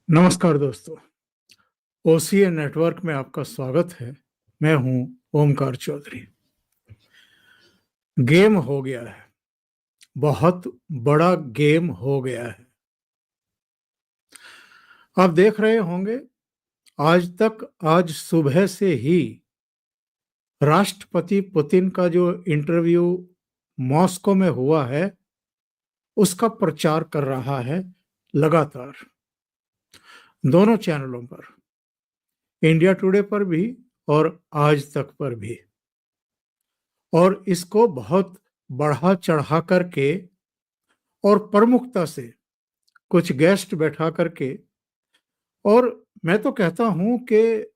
नमस्कार दोस्तों। OCA network में आपका स्वागत है। मैं हूं ओमकार चौधरी। गेम हो गया है, बहुत बड़ा गेम हो गया है। आप देख रहे होंगे, आज सुबह से ही राष्ट्रपति पुतिन का जो इंटरव्यू मॉस्को में हुआ है उसका प्रचार कर रहा है लगातार, दोनों चैनलों पर, इंडिया टुडे पर भी और आज तक पर भी। और इसको बहुत बढ़ा चढ़ा करके और प्रमुखता से कुछ गेस्ट बैठा करके, और मैं तो कहता हूं कि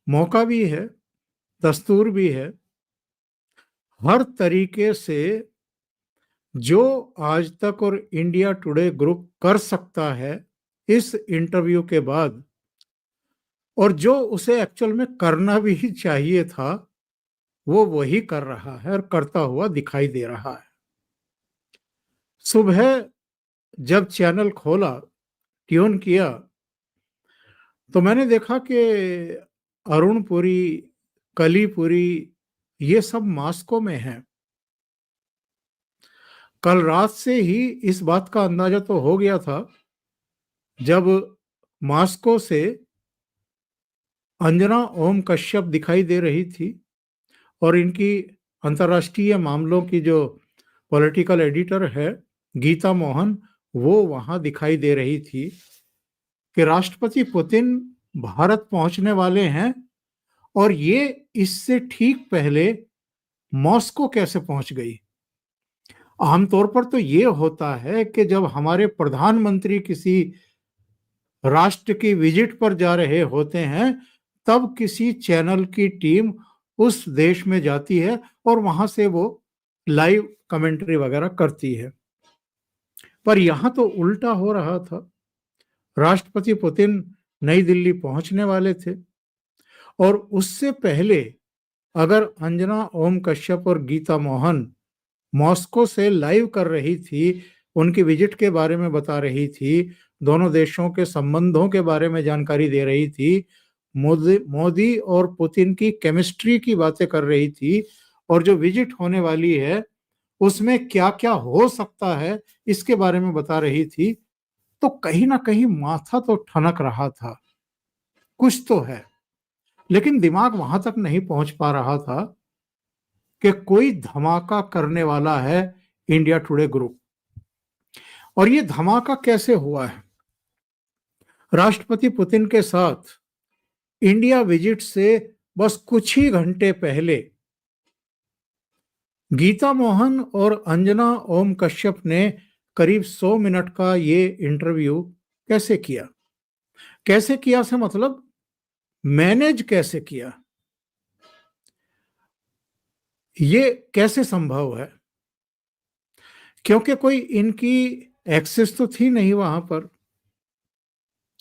मौका भी है, दस्तूर भी है, हर तरीके से जो आज तक और इंडिया टुडे ग्रुप कर सकता है इस इंटरव्यू के बाद, और जो उसे एक्चुअल में करना भी चाहिए था, वो वही कर रहा है और करता हुआ दिखाई दे रहा है। सुबह जब चैनल खोला, ट्यून किया, तो मैंने देखा कि अरुण पुरी, कली पुरी, ये सब मास्को में हैं। कल रात से ही इस बात का अंदाजा तो हो गया था जब मास्को से अंजना ओम कश्यप दिखाई दे रही थी और इनकी अंतर्राष्ट्रीय मामलों की जो पॉलिटिकल एडिटर है गीता मोहन, वो वहां दिखाई दे रही थी कि राष्ट्रपति पुतिन भारत पहुंचने वाले हैं। और ये इससे ठीक पहले मॉस्को कैसे पहुंच गई? आमतौर पर तो ये होता है कि जब हमारे प्रधानमंत्री किसी राष्ट्र की विजिट पर जा रहे होते हैं, तब किसी चैनल की टीम उस देश में जाती है और वहां से वो लाइव कमेंट्री वगैरह करती है। पर यहां तो उल्टा हो रहा था। राष्ट्रपति पुतिन नई दिल्ली पहुंचने वाले थे और उससे पहले अगर अंजना ओम कश्यप और गीता मोहन मॉस्को से लाइव कर रही थी, उनकी विजिट के बारे में बता रही थी, दोनों देशों के संबंधों के बारे में जानकारी दे रही थी, मोदी और पुतिन की केमिस्ट्री की बातें कर रही थी, और जो विजिट होने वाली है उसमें क्या क्या हो सकता है इसके बारे में बता रही थी, तो कहीं ना कहीं माथा तो ठनक रहा था, कुछ तो है। लेकिन दिमाग वहां तक नहीं पहुंच पा रहा था कि कोई धमाका करने वाला है इंडिया टुडे ग्रुप। और ये धमाका कैसे हुआ है? राष्ट्रपति पुतिन के साथ इंडिया विजिट से बस कुछ ही घंटे पहले गीता मोहन और अंजना ओम कश्यप ने करीब 100 मिनट का ये इंटरव्यू कैसे किया? कैसे किया से मतलब मैनेज कैसे किया? ये कैसे संभव है? क्योंकि कोई इनकी एक्सेस तो थी नहीं वहां पर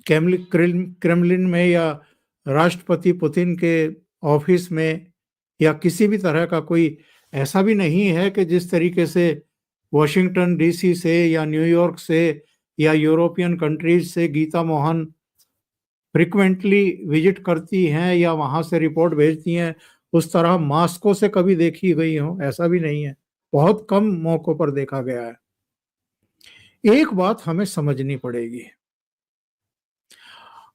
क्रेमलिन में, या राष्ट्रपति पुतिन के ऑफिस में, या किसी भी तरह का कोई ऐसा भी नहीं है कि जिस तरीके से वॉशिंगटन डीसी से या न्यूयॉर्क से या यूरोपियन कंट्रीज से गीता मोहन फ्रिक्वेंटली विजिट करती हैं या वहां से रिपोर्ट भेजती हैं, उस तरह मास्को से कभी देखी गई हो, ऐसा भी नहीं है। बहुत कम मौकों पर देखा गया है। एक बात हमें समझनी पड़ेगी,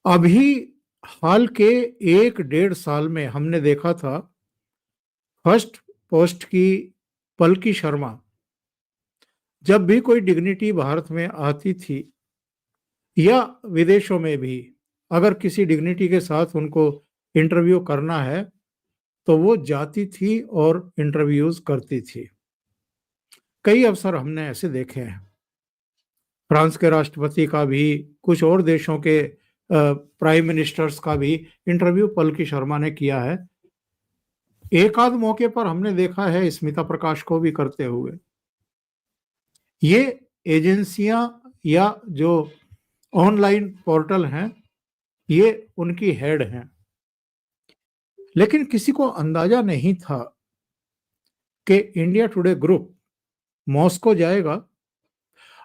अभी हाल के 1 डेढ़ साल में हमने देखा था फर्स्ट पोस्ट की पलकी शर्मा, जब भी कोई डिग्निटी भारत में आती थी या विदेशों में भी, अगर किसी डिग्निटी के साथ उनको इंटरव्यू करना है तो वो जाती थी और इंटरव्यूज करती थी। कई अवसर हमने ऐसे देखे हैं, फ्रांस के राष्ट्रपति का भी, कुछ और देशों के प्राइम मिनिस्टर्स का भी इंटरव्यू पलकी शर्मा ने किया है। एक आध मौके पर हमने देखा है स्मिता प्रकाश को भी करते हुए। ये एजेंसियां या जो ऑनलाइन पोर्टल हैं, ये उनकी हेड हैं। लेकिन किसी को अंदाजा नहीं था कि इंडिया टुडे ग्रुप मॉस्को जाएगा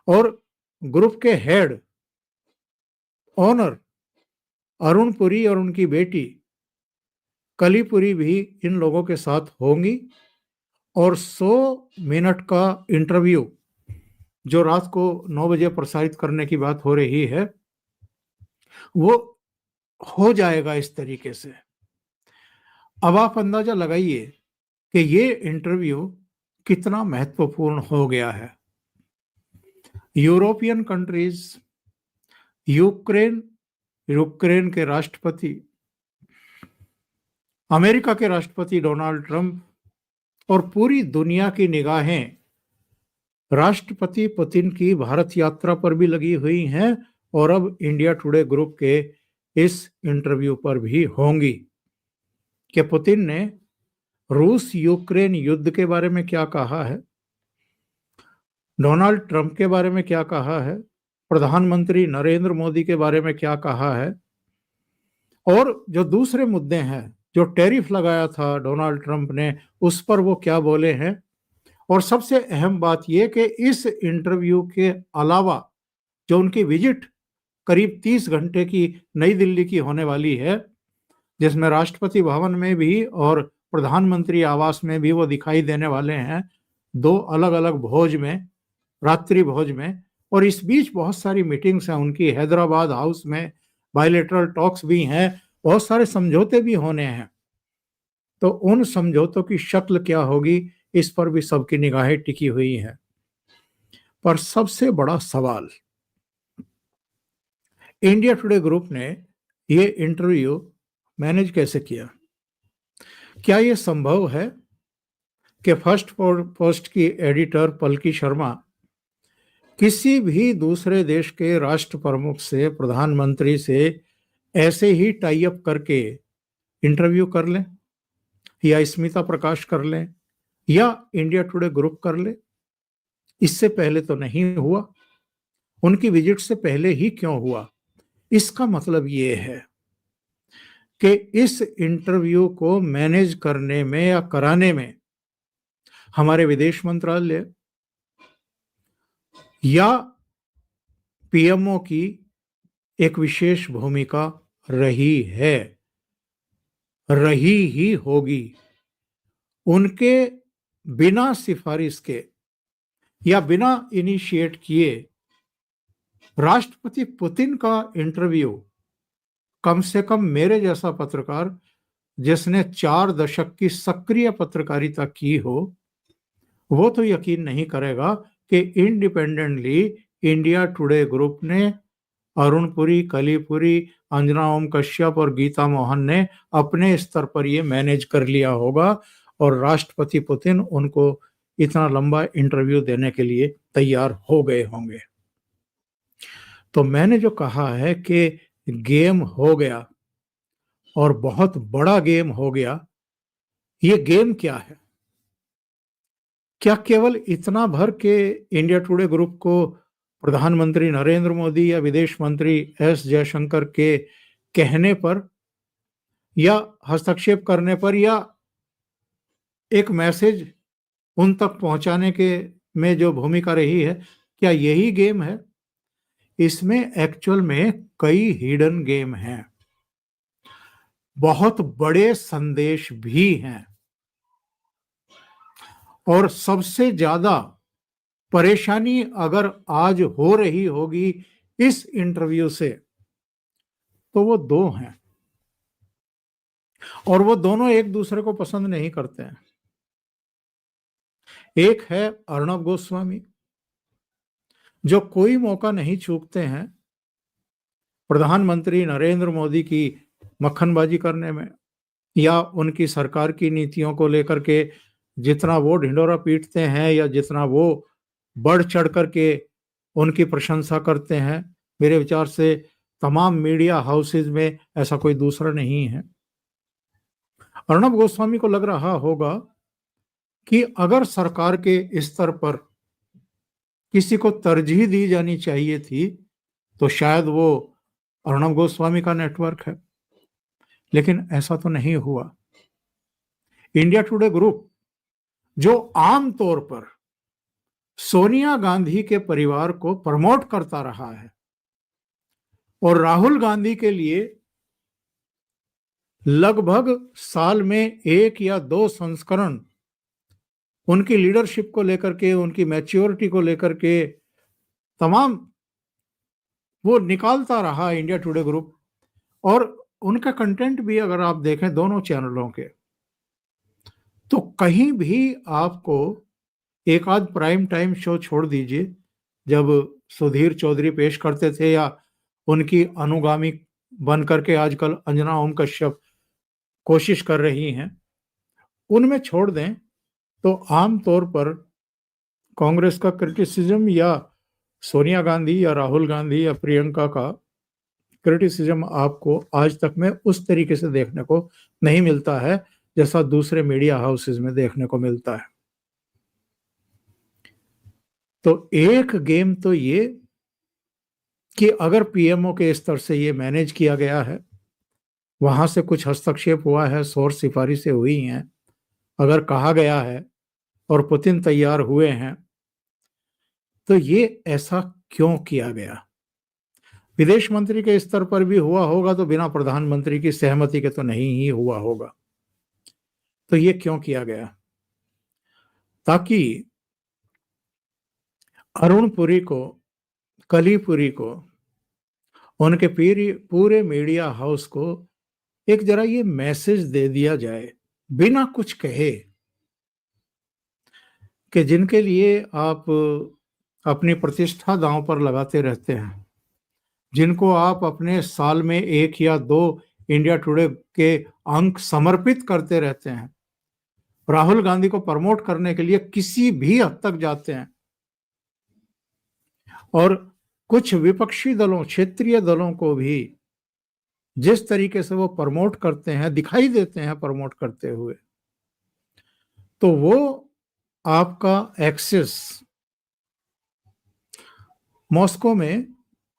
और ग्रुप के हेड ऑनर अरुण पुरी और उनकी बेटी कलीपुरी भी इन लोगों के साथ होंगी और 100 मिनट का इंटरव्यू जो रात को 9 बजे प्रसारित करने की बात हो रही है वो हो जाएगा इस तरीके से। अब आप अंदाजा लगाइए कि ये इंटरव्यू कितना महत्वपूर्ण हो गया है। यूरोपियन कंट्रीज, यूक्रेन यूक्रेन के राष्ट्रपति, अमेरिका के राष्ट्रपति डोनाल्ड ट्रंप और पूरी दुनिया की निगाहें राष्ट्रपति पुतिन की भारत यात्रा पर भी लगी हुई हैं और अब इंडिया टुडे ग्रुप के इस इंटरव्यू पर भी होंगी कि पुतिन ने रूस यूक्रेन युद्ध के बारे में क्या कहा है, डोनाल्ड ट्रंप के बारे में क्या कहा है, प्रधानमंत्री नरेंद्र मोदी के बारे में क्या कहा है, और जो दूसरे मुद्दे हैं, जो टैरिफ लगाया था डोनाल्ड ट्रंप ने, उस पर वो क्या बोले हैं। और सबसे अहम बात यह कि इस इंटरव्यू के अलावा जो उनकी विजिट करीब 30 घंटे की नई दिल्ली की होने वाली है, जिसमें राष्ट्रपति भवन में भी और प्रधानमंत्री आवास में भी वो दिखाई देने वाले हैं, 2 अलग अलग भोज में, रात्रि भोज में, और इस बीच बहुत सारी मीटिंग्स हैं उनकी हैदराबाद हाउस में, बायलैटरल टॉक्स भी हैं, बहुत सारे समझौते भी होने हैं। तो उन समझौतों की शक्ल क्या होगी, इस पर भी सबकी निगाहें टिकी हुई हैं। पर सबसे बड़ा सवाल, इंडिया टुडे ग्रुप ने ये इंटरव्यू मैनेज कैसे किया? क्या ये संभव है कि फर्स्ट पोस्ट की एडिटर पलकी शर्मा किसी भी दूसरे देश के राष्ट्र प्रमुख से, प्रधानमंत्री से ऐसे ही टाई अप करके इंटरव्यू कर लें, या स्मिता प्रकाश कर लें, या इंडिया टुडे ग्रुप कर ले? इससे पहले तो नहीं हुआ, उनकी विजिट से पहले ही क्यों हुआ? इसका मतलब ये है कि इस इंटरव्यू को मैनेज करने में या कराने में हमारे विदेश मंत्रालय या पीएमओ की एक विशेष भूमिका रही है, रही ही होगी। उनके बिना सिफारिश के या बिना इनिशिएट किए राष्ट्रपति पुतिन का इंटरव्यू कम से कम मेरे जैसा पत्रकार जिसने 4 दशक की सक्रिय पत्रकारिता की हो, वो तो यकीन नहीं करेगा कि इंडिपेंडेंटली इंडिया टुडे ग्रुप ने, अरुण पुरी, कलीपुरी, अंजना ओम कश्यप और गीता मोहन ने अपने स्तर पर ये मैनेज कर लिया होगा और राष्ट्रपति पुतिन उनको इतना लंबा इंटरव्यू देने के लिए तैयार हो गए होंगे। तो मैंने जो कहा है कि गेम हो गया और बहुत बड़ा गेम हो गया, ये गेम क्या है? क्या केवल इतना भर के इंडिया टुडे ग्रुप को प्रधानमंत्री नरेंद्र मोदी या विदेश मंत्री एस जयशंकर के कहने पर या हस्तक्षेप करने पर या एक मैसेज उन तक पहुंचाने के में जो भूमिका रही है, क्या यही गेम है? इसमें एक्चुअल में कई हिडन गेम हैं, बहुत बड़े संदेश भी हैं, और सबसे ज्यादा परेशानी अगर आज हो रही होगी इस इंटरव्यू से, तो वो 2 हैं, और वो दोनों एक दूसरे को पसंद नहीं करते हैं। एक है अर्णब गोस्वामी, जो कोई मौका नहीं चूकते हैं प्रधानमंत्री नरेंद्र मोदी की मक्खनबाजी करने में या उनकी सरकार की नीतियों को लेकर के जितना वो ढिंडोरा पीटते हैं या जितना वो बढ़ चढ़ करके उनकी प्रशंसा करते हैं, मेरे विचार से तमाम मीडिया हाउसेज में ऐसा कोई दूसरा नहीं है। अर्णब गोस्वामी को लग रहा होगा कि अगर सरकार के स्तर पर किसी को तरजीह दी जानी चाहिए थी तो शायद वो अर्णब गोस्वामी का नेटवर्क है, लेकिन ऐसा तो नहीं हुआ। इंडिया टुडे ग्रुप, जो आम तौर पर सोनिया गांधी के परिवार को प्रमोट करता रहा है, और राहुल गांधी के लिए लगभग साल में 1 या 2 संस्करण उनकी लीडरशिप को लेकर के, उनकी मैच्योरिटी को लेकर के तमाम वो निकालता रहा इंडिया टुडे ग्रुप। और उनका कंटेंट भी अगर आप देखें दोनों चैनलों के, तो कहीं भी आपको एक आध प्राइम टाइम शो छोड़ दीजिए, जब सुधीर चौधरी पेश करते थे या उनकी अनुगामी बन करके आजकल अंजना ओम कश्यप कोशिश कर रही हैं, उनमें छोड़ दें तो आम तौर पर कांग्रेस का क्रिटिसिज्म या सोनिया गांधी या राहुल गांधी या प्रियंका का क्रिटिसिज्म आपको आज तक में उस तरीके से देखने को नहीं मिलता है जैसा दूसरे मीडिया हाउसेस में देखने को मिलता है। तो एक गेम तो ये कि अगर पीएमओ के स्तर से ये मैनेज किया गया है, वहां से कुछ हस्तक्षेप हुआ है, सोर्स सिफारिशें हुई हैं, अगर कहा गया है और पुतिन तैयार हुए हैं, तो ये ऐसा क्यों किया गया? विदेश मंत्री के स्तर पर भी हुआ होगा तो बिना प्रधानमंत्री की सहमति के तो नहीं ही हुआ होगा। तो ये क्यों किया गया? ताकि अरुण पुरी को, कली पुरी को, उनके पूरे मीडिया हाउस को एक जरा ये मैसेज दे दिया जाए बिना कुछ कहे कि जिनके लिए आप अपनी प्रतिष्ठा दांव पर लगाते रहते हैं, जिनको आप अपने साल में 1 या 2 इंडिया टुडे के अंक समर्पित करते रहते हैं, राहुल गांधी को प्रमोट करने के लिए किसी भी हद तक जाते हैं, और कुछ विपक्षी दलों, क्षेत्रीय दलों को भी जिस तरीके से वो प्रमोट करते हैं, दिखाई देते हैं प्रमोट करते हुए, तो वो आपका एक्सेस मॉस्को में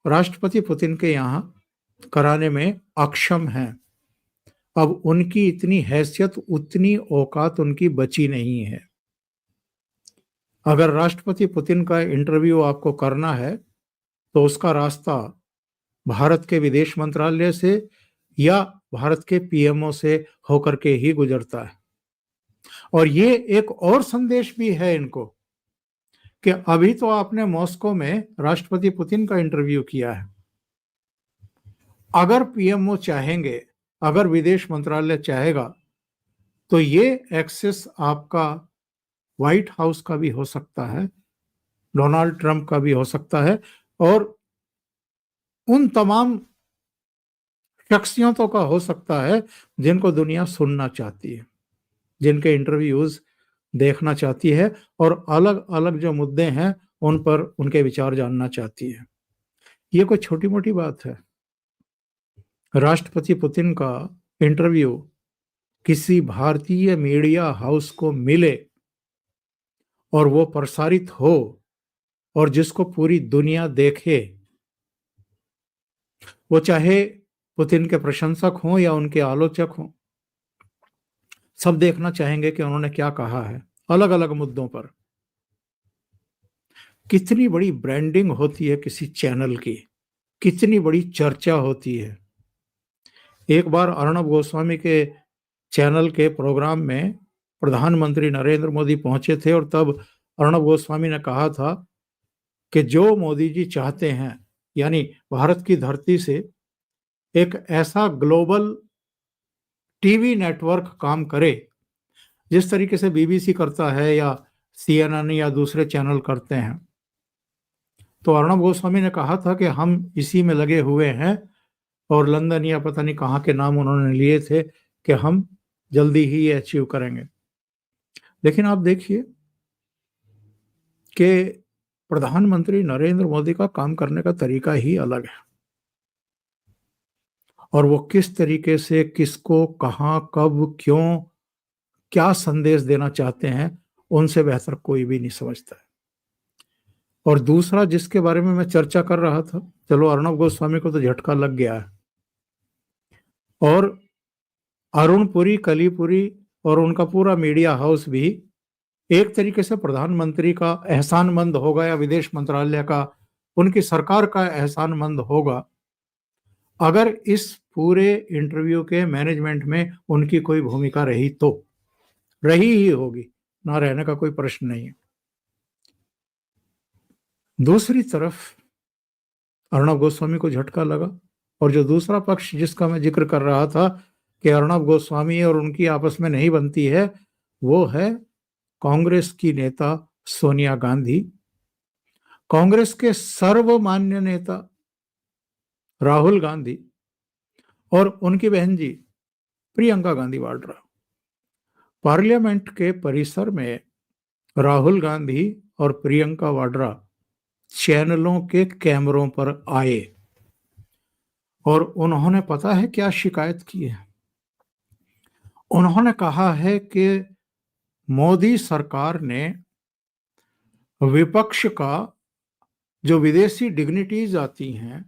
राष्ट्रपति पुतिन के यहां कराने में अक्षम है। अब उनकी इतनी हैसियत, उतनी औकात उनकी बची नहीं है। अगर राष्ट्रपति पुतिन का इंटरव्यू आपको करना है तो उसका रास्ता भारत के विदेश मंत्रालय से या भारत के पीएमओ से होकर के ही गुजरता है। और ये एक और संदेश भी है इनको कि अभी तो आपने मॉस्को में राष्ट्रपति पुतिन का इंटरव्यू किया है, अगर पीएमओ चाहेंगे, अगर विदेश मंत्रालय चाहेगा, तो ये एक्सेस आपका व्हाइट हाउस का भी हो सकता है, डोनाल्ड ट्रंप का भी हो सकता है, और उन तमाम शख्सियतों का हो सकता है जिनको दुनिया सुनना चाहती है, जिनके इंटरव्यूज देखना चाहती है और अलग अलग जो मुद्दे हैं उन पर उनके विचार जानना चाहती है। ये कोई छोटी मोटी बात है? राष्ट्रपति पुतिन का इंटरव्यू किसी भारतीय मीडिया हाउस को मिले और वो प्रसारित हो और जिसको पूरी दुनिया देखे, वो चाहे पुतिन के प्रशंसक हों या उनके आलोचक हों, सब देखना चाहेंगे कि उन्होंने क्या कहा है अलग अलग मुद्दों पर। कितनी बड़ी ब्रांडिंग होती है किसी चैनल की, कितनी बड़ी चर्चा होती है। एक बार अर्णब गोस्वामी के चैनल के प्रोग्राम में प्रधानमंत्री नरेंद्र मोदी पहुंचे थे और तब अर्णब गोस्वामी ने कहा था कि जो मोदी जी चाहते हैं, यानी भारत की धरती से एक ऐसा ग्लोबल टीवी नेटवर्क काम करे जिस तरीके से बीबीसी करता है या सीएनएन या दूसरे चैनल करते हैं। तो अर्णब गोस्वामी ने कहा था कि हम इसी में लगे हुए हैं, और लंदन या पता नहीं कहाँ के नाम उन्होंने लिए थे कि हम जल्दी ही ये अचीव करेंगे। लेकिन आप देखिए कि प्रधानमंत्री नरेंद्र मोदी का काम करने का तरीका ही अलग है, और वो किस तरीके से किसको, कहाँ, कब, क्यों, क्या संदेश देना चाहते हैं, उनसे बेहतर कोई भी नहीं समझता है। और दूसरा जिसके बारे में मैं चर्चा कर रहा था, चलो अर्णब गोस्वामी को तो झटका लग गया है, और अरुण पुरी, कली पुरी और उनका पूरा मीडिया हाउस भी एक तरीके से प्रधानमंत्री का एहसानमंद होगा या विदेश मंत्रालय का, उनकी सरकार का एहसानमंद होगा अगर इस पूरे इंटरव्यू के मैनेजमेंट में उनकी कोई भूमिका रही तो रही ही होगी, ना रहने का कोई प्रश्न नहीं है। दूसरी तरफ अर्णब गोस्वामी को झटका लगा, और जो दूसरा पक्ष जिसका मैं जिक्र कर रहा था कि अर्णब गोस्वामी और उनकी आपस में नहीं बनती है, वो है कांग्रेस की नेता सोनिया गांधी, कांग्रेस के सर्वमान्य नेता राहुल गांधी और उनकी बहन जी प्रियंका गांधी वाड्रा। पार्लियामेंट के परिसर में राहुल गांधी और प्रियंका वाड्रा चैनलों के कैमरों पर आए और उन्होंने पता है क्या शिकायत की है? उन्होंने कहा है कि मोदी सरकार ने विपक्ष का जो विदेशी डिग्निटीज आती हैं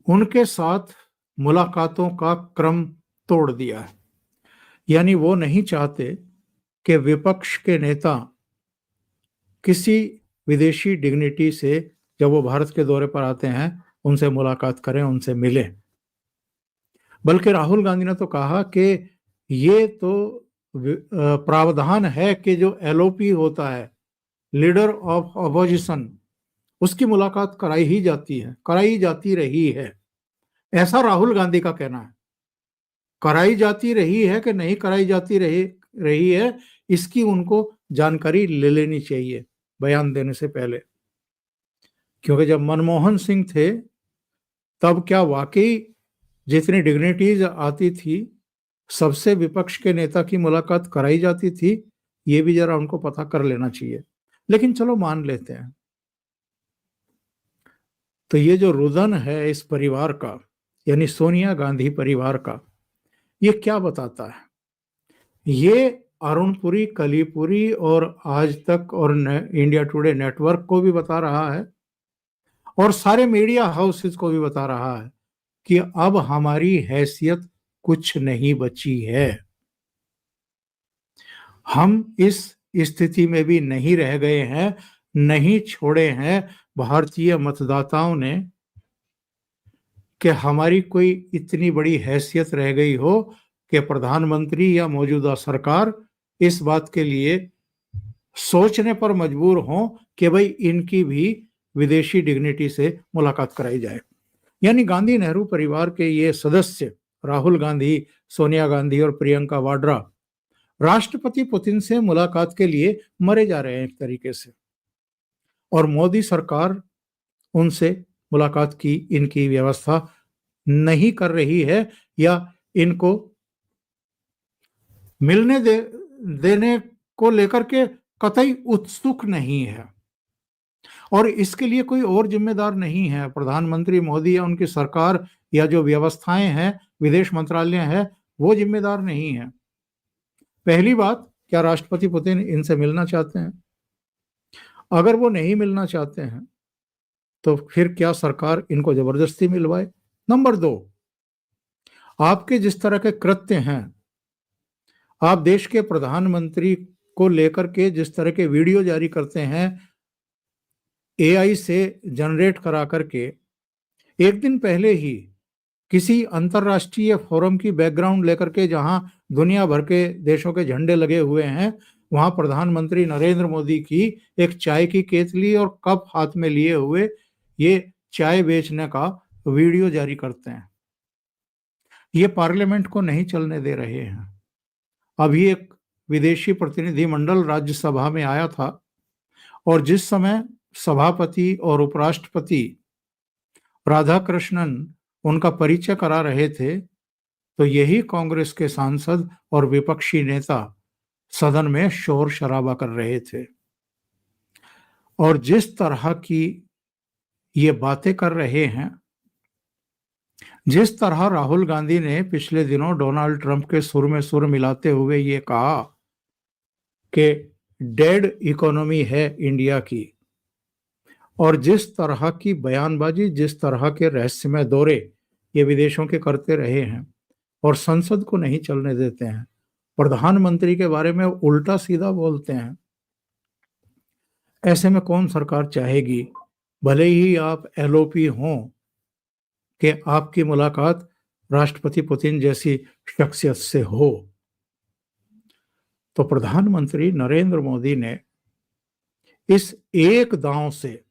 उनके साथ मुलाकातों का क्रम तोड़ दिया है। यानी वो नहीं चाहते कि विपक्ष के नेता किसी विदेशी डिग्निटी से जब वो भारत के दौरे पर आते हैं उनसे मुलाकात करें, उनसे मिलें। बल्कि राहुल गांधी ने तो कहा कि ये तो प्रावधान है कि जो एलओपी होता है, लीडर ऑफ अपोजिशन, उसकी मुलाकात कराई ही जाती है, कराई जाती रही है। ऐसा राहुल गांधी का कहना है। कराई जाती रही है कि नहीं कराई जाती रही है, इसकी उनको जानकारी ले लेनी चाहिए बयान देने से पहले। क्योंकि जब मनमोहन सिंह थे तब क्या वाकई जितनी डिग्निटीज आती थी सबसे विपक्ष के नेता की मुलाकात कराई जाती थी? ये भी जरा उनको पता कर लेना चाहिए। लेकिन चलो मान लेते हैं। तो ये जो रुदन है इस परिवार का, यानी सोनिया गांधी परिवार का, ये क्या बताता है? ये अरुणपुरी, कलीपुरी और आज तक और इंडिया टुडे नेटवर्क को भी बता रहा है और सारे मीडिया हाउसेस को भी बता रहा है कि अब हमारी हैसियत कुछ नहीं बची है। हम इस स्थिति में भी नहीं रह गए हैं, नहीं छोड़े हैं भारतीय मतदाताओं ने कि हमारी कोई इतनी बड़ी हैसियत रह गई हो कि प्रधानमंत्री या मौजूदा सरकार इस बात के लिए सोचने पर मजबूर हों कि भाई इनकी भी विदेशी डिग्निटी से मुलाकात कराई जाए। यानी गांधी नेहरू परिवार के ये सदस्य राहुल गांधी, सोनिया गांधी और प्रियंका वाड्रा राष्ट्रपति पुतिन से मुलाकात के लिए मरे जा रहे हैं एक तरीके से, और मोदी सरकार उनसे मुलाकात की इनकी व्यवस्था नहीं कर रही है या इनको मिलने देने को लेकर के कतई उत्सुक नहीं है। और इसके लिए कोई और जिम्मेदार नहीं है, प्रधानमंत्री मोदी या उनकी सरकार या जो व्यवस्थाएं हैं, विदेश मंत्रालय है, वो जिम्मेदार नहीं है। पहली बात, क्या राष्ट्रपति पुतिन इनसे मिलना चाहते हैं? अगर वो नहीं मिलना चाहते हैं तो फिर क्या सरकार इनको जबरदस्ती मिलवाए? नंबर 2, आपके जिस तरह के कृत्य हैं, आप देश के प्रधानमंत्री को लेकर के जिस तरह के वीडियो जारी करते हैं एआई से जनरेट करा करके, एक दिन पहले ही किसी अंतरराष्ट्रीय फोरम की बैकग्राउंड लेकर के जहां दुनिया भर के देशों के झंडे लगे हुए हैं, वहां प्रधानमंत्री नरेंद्र मोदी की एक चाय की केतली और कप हाथ में लिए हुए ये चाय बेचने का वीडियो जारी करते हैं। ये पार्लियामेंट को नहीं चलने दे रहे हैं। अभी एक विदेशी प्रतिनिधिमंडल राज्यसभा में आया था और जिस समय सभापति और उपराष्ट्रपति राधाकृष्णन उनका परिचय करा रहे थे तो यही कांग्रेस के सांसद और विपक्षी नेता सदन में शोर शराबा कर रहे थे। और जिस तरह की ये बातें कर रहे हैं, जिस तरह राहुल गांधी ने पिछले दिनों डोनाल्ड ट्रंप के सुर में सुर मिलाते हुए ये कहा कि डेड इकोनॉमी है इंडिया की, और जिस तरह की बयानबाजी, जिस तरह के रहस्यमय दौरे ये विदेशों के करते रहे हैं और संसद को नहीं चलने देते हैं, प्रधानमंत्री के बारे में उल्टा सीधा बोलते हैं, ऐसे में कौन सरकार चाहेगी, भले ही आप एलओपी हों, कि आपकी मुलाकात राष्ट्रपति पुतिन जैसी शख्सियत से हो। तो प्रधानमंत्री नरेंद्र मोदी ने इस एक दांव से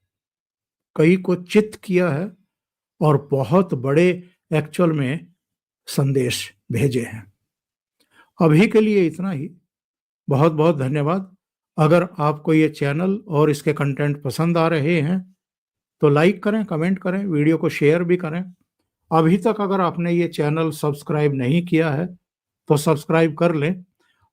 कई को चित किया है और बहुत बड़े एक्चुअल में संदेश भेजे हैं। अभी के लिए इतना ही। बहुत बहुत धन्यवाद। अगर आपको ये चैनल और इसके कंटेंट पसंद आ रहे हैं तो लाइक करें, कमेंट करें, वीडियो को शेयर भी करें। अभी तक अगर आपने ये चैनल सब्सक्राइब नहीं किया है तो सब्सक्राइब कर लें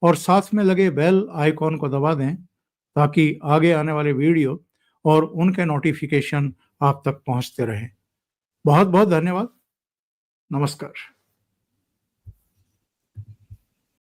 और साथ में लगे बेल आइकॉन को दबा दें ताकि आगे आने वाले वीडियो और उनके नोटिफिकेशन आप तक पहुंचते रहें। बहुत बहुत धन्यवाद। नमस्कार।